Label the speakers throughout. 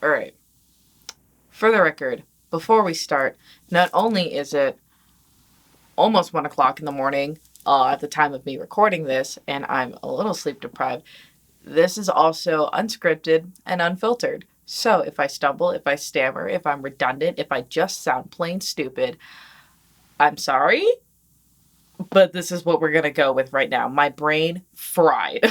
Speaker 1: All right. For the record, before we start, not only is it almost 1 o'clock in the morning at the time of me recording this, and I'm a little sleep deprived, this is also unscripted and unfiltered. So if I stumble, if I stammer, if I'm redundant, if I just sound plain stupid, I'm sorry, but this is what we're going to go with right now. My brain fried.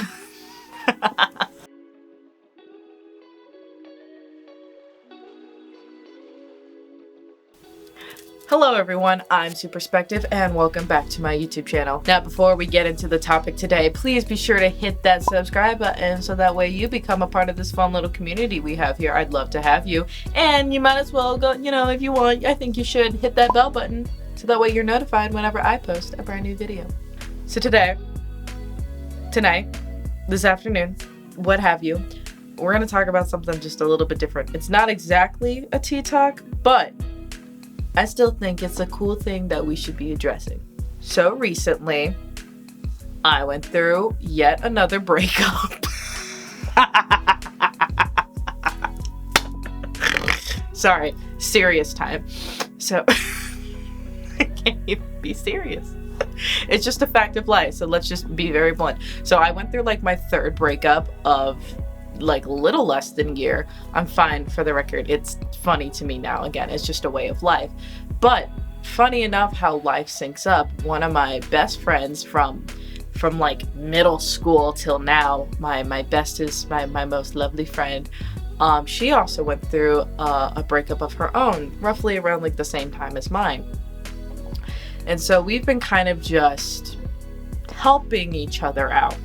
Speaker 1: Hello everyone, I'm Superspective and welcome back to my YouTube channel. Now before we get into the topic today, please be sure to hit that subscribe button so that way you become a part of this fun little community we have here. I'd love to have you. And you might as well go, if you want, I think you should hit that bell button so that way you're notified whenever I post a brand new video. So tonight, this afternoon, what have you, we're going to talk about something just a little bit different. It's not exactly a tea talk, but I still think it's a cool thing that we should be addressing. So recently, I went through yet another breakup. Sorry, serious time. So, I can't even be serious. It's just a fact of life, so let's just be very blunt. So I went through my third breakup of little less than a year. I'm fine, for the record. It's funny to me now. Again, it's just a way of life. But funny enough how life syncs up, one of my best friends from middle school till now, my bestest, my most lovely friend, she also went through a breakup of her own, roughly around the same time as mine. And so we've been kind of just helping each other out.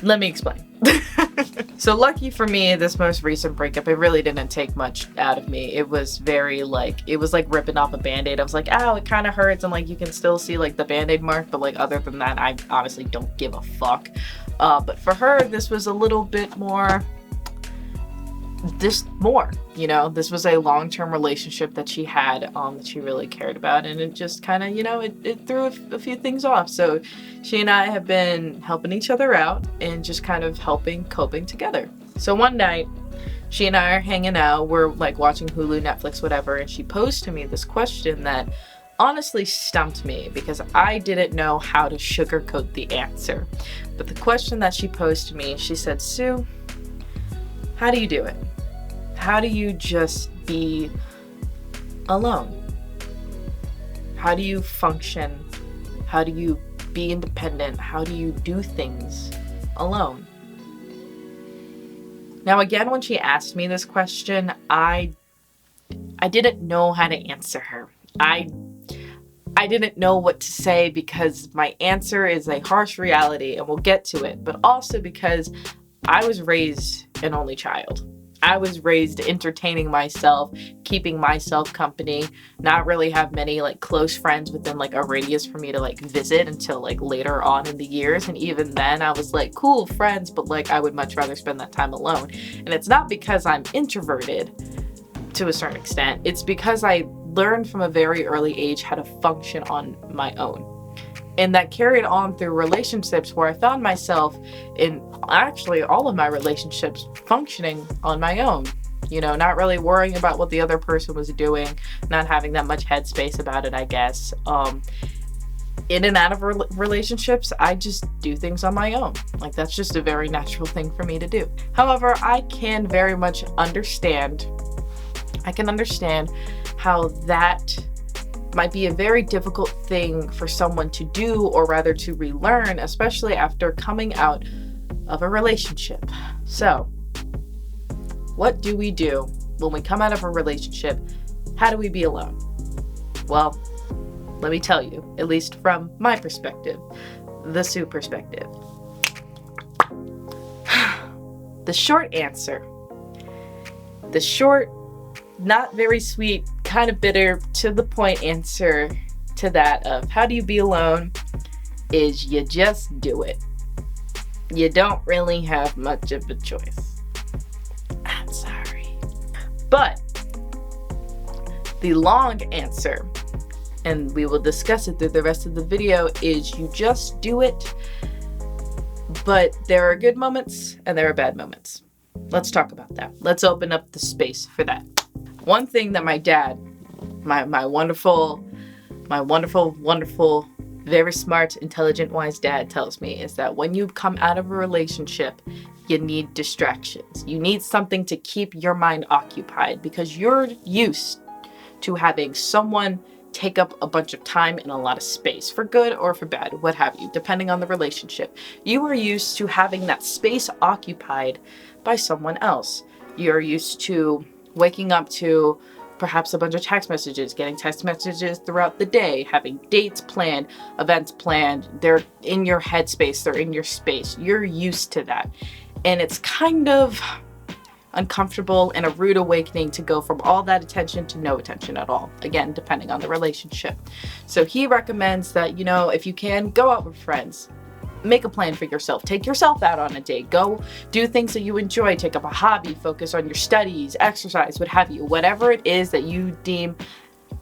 Speaker 1: Let me explain. So lucky for me, this most recent breakup, it really didn't take much out of me. It was very it was like ripping off a band-aid. I was like, ow, it kind of hurts, and you can still see the band-aid mark, but other than that, I honestly don't give a fuck. But for her, this was a little bit more, this was a long-term relationship that she had, that she really cared about, and it just kind of, it threw a few things off. So she and I have been helping each other out and just kind of coping together. So one night, she and I are hanging out, we're watching Hulu, Netflix, whatever, and she posed to me this question that honestly stumped me because I didn't know how to sugarcoat the answer. But the question that she posed to me, she said, "Sue, how do you do it? How do you just be alone? How do you function? How do you be independent? How do you do things alone?" Now again, when she asked me this question, I didn't know how to answer her. I didn't know what to say because my answer is a harsh reality, and we'll get to it, but also because I was raised an only child. I was raised entertaining myself, keeping myself company, not really have many close friends within a radius for me to visit until later on in the years. And even then I was cool friends, but I would much rather spend that time alone. And it's not because I'm introverted to a certain extent. It's because I learned from a very early age how to function on my own. And that carried on through relationships where I found myself in actually all of my relationships functioning on my own. Not really worrying about what the other person was doing, not having that much headspace about it, I guess. In and out of relationships, I just do things on my own. That's just a very natural thing for me to do. However, I can very much understand how that might be a very difficult thing for someone to do, or rather to relearn, especially after coming out of a relationship. So, what do we do when we come out of a relationship? How do we be alone? Well, let me tell you, at least from my perspective, the Sue perspective. The short answer, the short, not very sweet, kind of bitter, to the point answer to that of how do you be alone is you just do it. You don't really have much of a choice. I'm sorry. But the long answer, and we will discuss it through the rest of the video, is you just do it. But there are good moments and there are bad moments. Let's talk about that. Let's open up the space for that. One thing that my dad, my wonderful, wonderful, very smart, intelligent, wise dad tells me is that when you come out of a relationship, you need distractions. You need something to keep your mind occupied because you're used to having someone take up a bunch of time and a lot of space, for good or for bad, what have you, depending on the relationship. You are used to having that space occupied by someone else. You're used to waking up to perhaps a bunch of text messages, getting text messages throughout the day, having dates planned, events planned. They're in your headspace, they're in your space. You're used to that. And it's kind of uncomfortable and a rude awakening to go from all that attention to no attention at all. Again, depending on the relationship. So he recommends that, if you can, go out with friends. Make a plan for yourself. Take yourself out on a date. Go do things that you enjoy. Take up a hobby. Focus on your studies, exercise, what have you. Whatever it is that you deem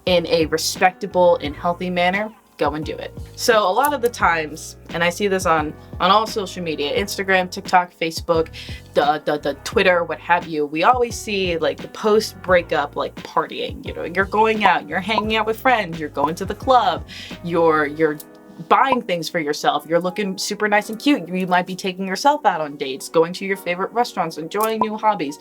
Speaker 1: in a respectable and healthy manner, go and do it. So a lot of the times, and I see this on all social media, Instagram, TikTok, Facebook, the Twitter, what have you, we always see like the post breakup, like partying. You're going out, you're hanging out with friends, you're going to the club, you're buying things for yourself, you're looking super nice and cute, you might be taking yourself out on dates, going to your favorite restaurants, enjoying new hobbies,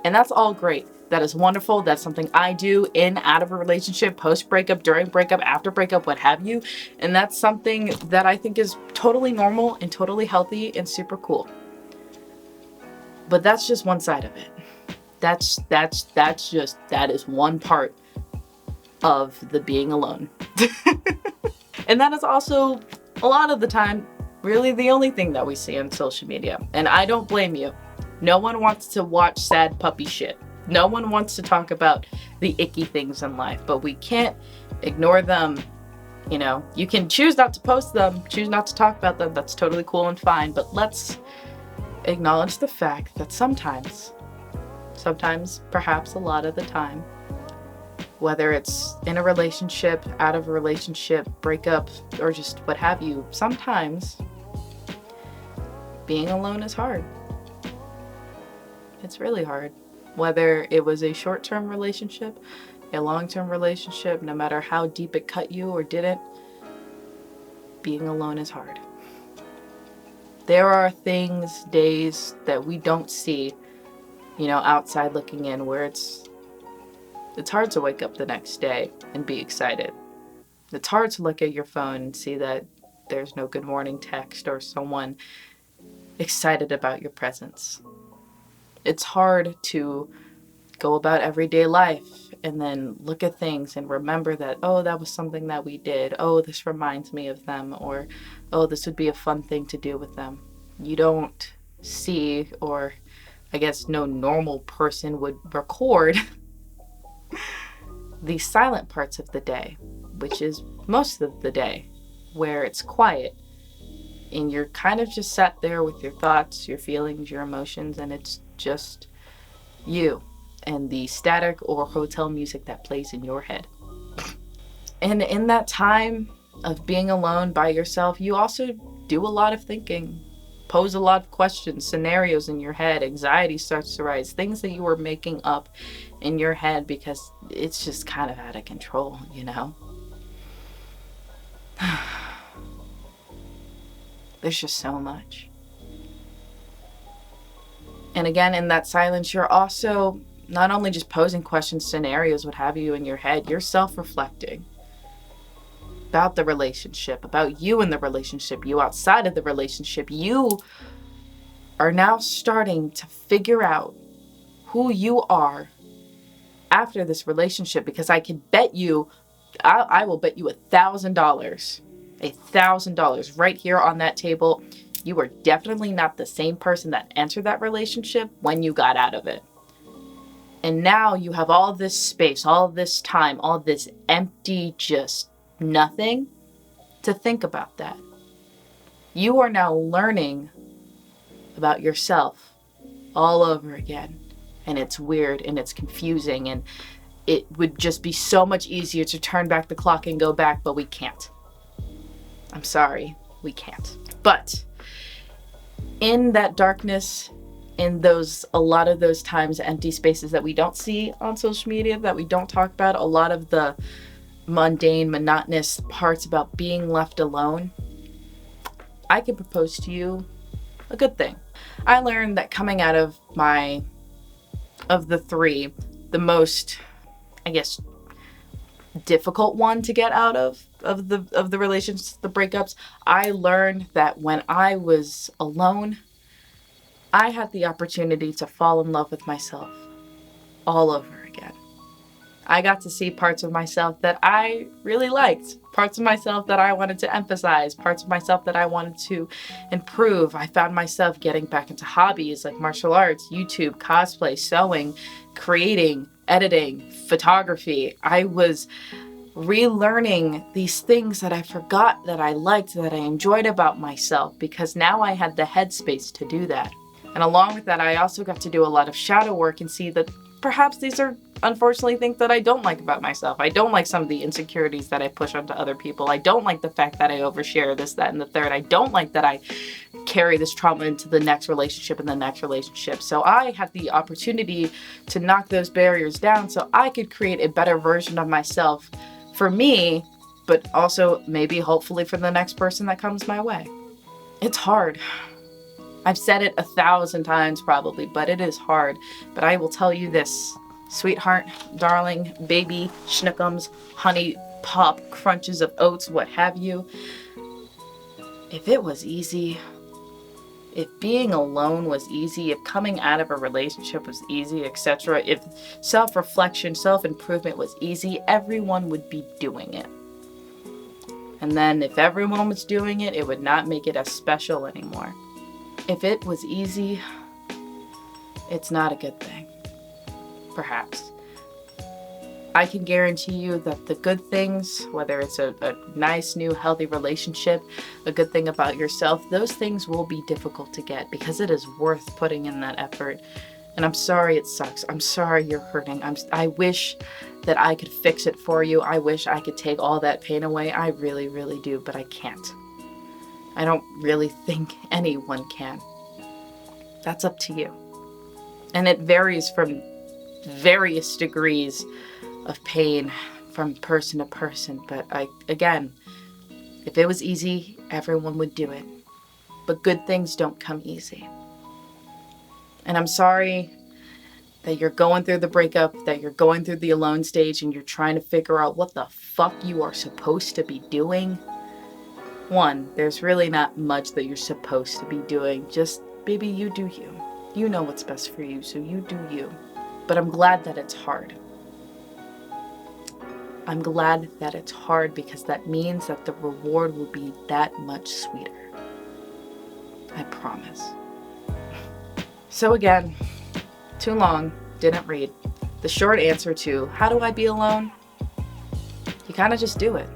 Speaker 1: and that's all great. That is wonderful. That's something I do in, out of a relationship, post breakup, during breakup, after breakup, what have you. And that's something that I think is totally normal and totally healthy and super cool. But that's just one side of it. That is one part of the being alone. And that is also a lot of the time really the only thing that we see on social media. And I don't blame you. No one wants to watch sad puppy shit. No one wants to talk about the icky things in life, but we can't ignore them. You can choose not to post them, choose not to talk about them. That's totally cool and fine. But let's acknowledge the fact that sometimes, perhaps a lot of the time, whether it's in a relationship, out of a relationship, breakup, or just what have you, sometimes being alone is hard. It's really hard. Whether it was a short-term relationship, a long-term relationship, no matter how deep it cut you or didn't, being alone is hard. There are things, days that we don't see, outside looking in, where it's hard to wake up the next day and be excited. It's hard to look at your phone and see that there's no good morning text or someone excited about your presence. It's hard to go about everyday life and then look at things and remember that, oh, that was something that we did. Oh, this reminds me of them. Or, oh, this would be a fun thing to do with them. You don't see, or I guess no normal person would record the silent parts of the day, which is most of the day, where it's quiet and you're kind of just sat there with your thoughts, your feelings, your emotions, and it's just you and the static or hotel music that plays in your head. And in that time of being alone by yourself, you also do a lot of thinking, pose a lot of questions, scenarios in your head. Anxiety starts to rise, things that you were making up in your head because it's just kind of out of control, There's just so much. And again, in that silence, you're also not only just posing questions, scenarios, what have you in your head, you're self-reflecting about the relationship, about you in the relationship, you outside of the relationship. You are now starting to figure out who you are after this relationship, because I can bet you, I will bet you $1,000 right here on that table. You are definitely not the same person that entered that relationship when you got out of it. And now you have all this space, all this time, all this empty, just nothing to think about that. You are now learning about yourself all over again. And it's weird and it's confusing, and it would just be so much easier to turn back the clock and go back, but we can't. I'm sorry, we can't. But in that darkness, in a lot of those times, empty spaces that we don't see on social media, that we don't talk about, a lot of the mundane, monotonous parts about being left alone, I can propose to you a good thing. I learned that coming out of the three, the most, I guess, difficult one to get out of the relationships, the breakups, I learned that when I was alone, I had the opportunity to fall in love with myself all over again. I got to see parts of myself that I really liked, parts of myself that I wanted to emphasize, parts of myself that I wanted to improve. I found myself getting back into hobbies like martial arts, YouTube, cosplay, sewing, creating, editing, photography. I was relearning these things that I forgot that I liked, that I enjoyed about myself, because now I had the headspace to do that. And along with that, I also got to do a lot of shadow work and see that perhaps these are unfortunately things that I don't like about myself. I don't like some of the insecurities that I push onto other people. I don't like the fact that I overshare this, that, and the third. I don't like that I carry this trauma into the next relationship and the next relationship. So I had the opportunity to knock those barriers down so I could create a better version of myself for me, but also maybe hopefully for the next person that comes my way. It's hard. I've said it 1,000 times probably, but it is hard. But I will tell you this, sweetheart, darling, baby, schnookums, honey, pop, crunches of oats, what have you. If it was easy, if being alone was easy, if coming out of a relationship was easy, etc., if self-reflection, self-improvement was easy, everyone would be doing it. And then if everyone was doing it, it would not make it as special anymore. If it was easy, it's not a good thing. Perhaps. I can guarantee you that the good things, whether it's a nice, new, healthy relationship, a good thing about yourself, those things will be difficult to get because it is worth putting in that effort. And I'm sorry it sucks. I'm sorry you're hurting. I wish that I could fix it for you. I wish I could take all that pain away. I really, really do, but I can't. I don't really think anyone can. That's up to you. And it varies from various degrees of pain from person to person. But again, if it was easy, everyone would do it. But good things don't come easy. And I'm sorry that you're going through the breakup, that you're going through the alone stage, and you're trying to figure out what the fuck you are supposed to be doing. One, there's really not much that you're supposed to be doing. Just, baby, you do you. You know what's best for you, so you do you. But I'm glad that it's hard. I'm glad that it's hard because that means that the reward will be that much sweeter. I promise. So again, too long, didn't read. The short answer to how do I be alone? You kind of just do it.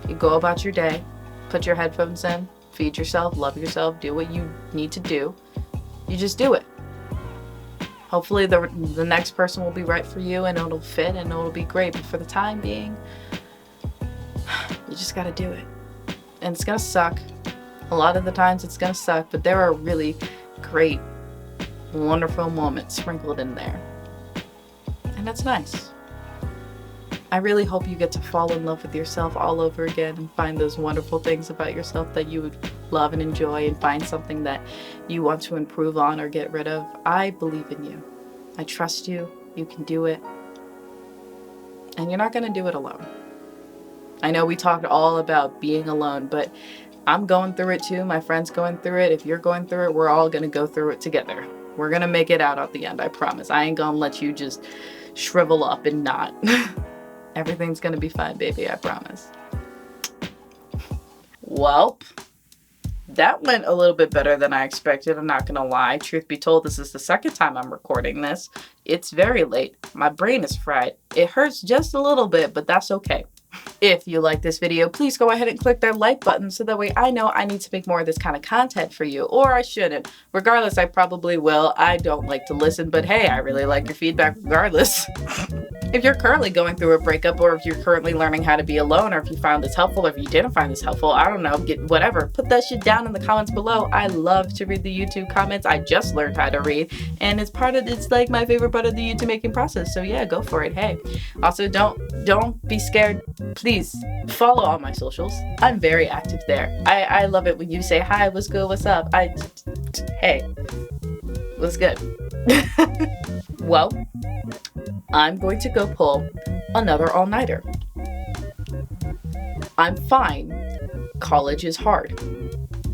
Speaker 1: You go about your day. Put your headphones in, feed yourself, love yourself, do what you need to do. You just do it. Hopefully the next person will be right for you and it'll fit and it'll be great. But for the time being, you just gotta do it. And it's gonna suck. A lot of the times it's gonna suck, but there are really great, wonderful moments sprinkled in there. And that's nice. I really hope you get to fall in love with yourself all over again and find those wonderful things about yourself that you would love and enjoy and find something that you want to improve on or get rid of. I believe in you. I trust you. You can do it. And you're not going to do it alone. I know we talked all about being alone, but I'm going through it too. My friend's going through it. If you're going through it, we're all going to go through it together. We're going to make it out at the end, I promise. I ain't going to let you just shrivel up and not. Everything's gonna be fine, baby, I promise. Well, that went a little bit better than I expected, I'm not gonna lie. Truth be told, this is the second time I'm recording this. It's very late. My brain is fried. It hurts just a little bit, but that's okay. If you like this video, please go ahead and click that like button so that way I know I need to make more of this kind of content for you, or I shouldn't. Regardless, I probably will. I don't like to listen, but hey, I really like your feedback regardless. If you're currently going through a breakup, or if you're currently learning how to be alone, or if you found this helpful, or if you didn't find this helpful, I don't know, get whatever, put that shit down in the comments below. I love to read the YouTube comments. I just learned how to read, and it's like my favorite part of the YouTube making process. So yeah, go for it. Hey, also don't be scared. Please follow all my socials. I'm very active there. I love it when you say hi, what's good, what's up. Hey, what's good? Well, I'm going to go pull another all-nighter. I'm fine. College is hard.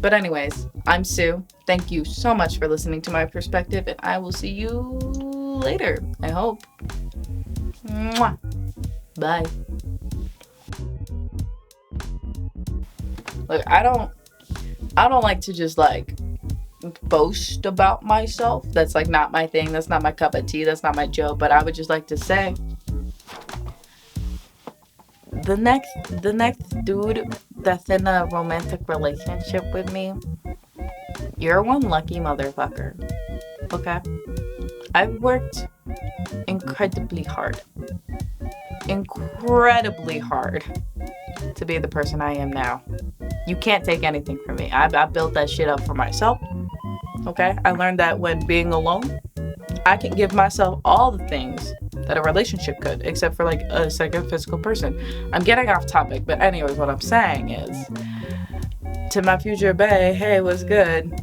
Speaker 1: But anyways, I'm Sue. Thank you so much for listening to my perspective, and I will see you later, I hope. Mwah. Bye. Look, I don't like to just like boast about myself. That's like not my thing. That's not my cup of tea. That's not my joke. But I would just like to say, the next dude that's in a romantic relationship with me, you're one lucky motherfucker. Okay? I've worked incredibly hard to be the person I am now. You can't take anything from me. I built that shit up for myself. Okay? I learned that when being alone, I can give myself all the things that a relationship could, except for like a second physical person. I'm getting off topic, but anyways, what I'm saying is, to my future bae, hey, what's good?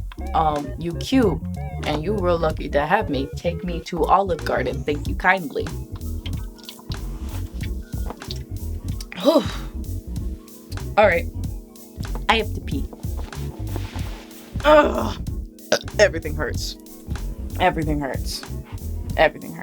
Speaker 1: You cute, and you real lucky to have me. Take me to Olive Garden. Thank you kindly. Alright. I have to pee. Ugh. Everything hurts. Everything hurts. Everything hurts.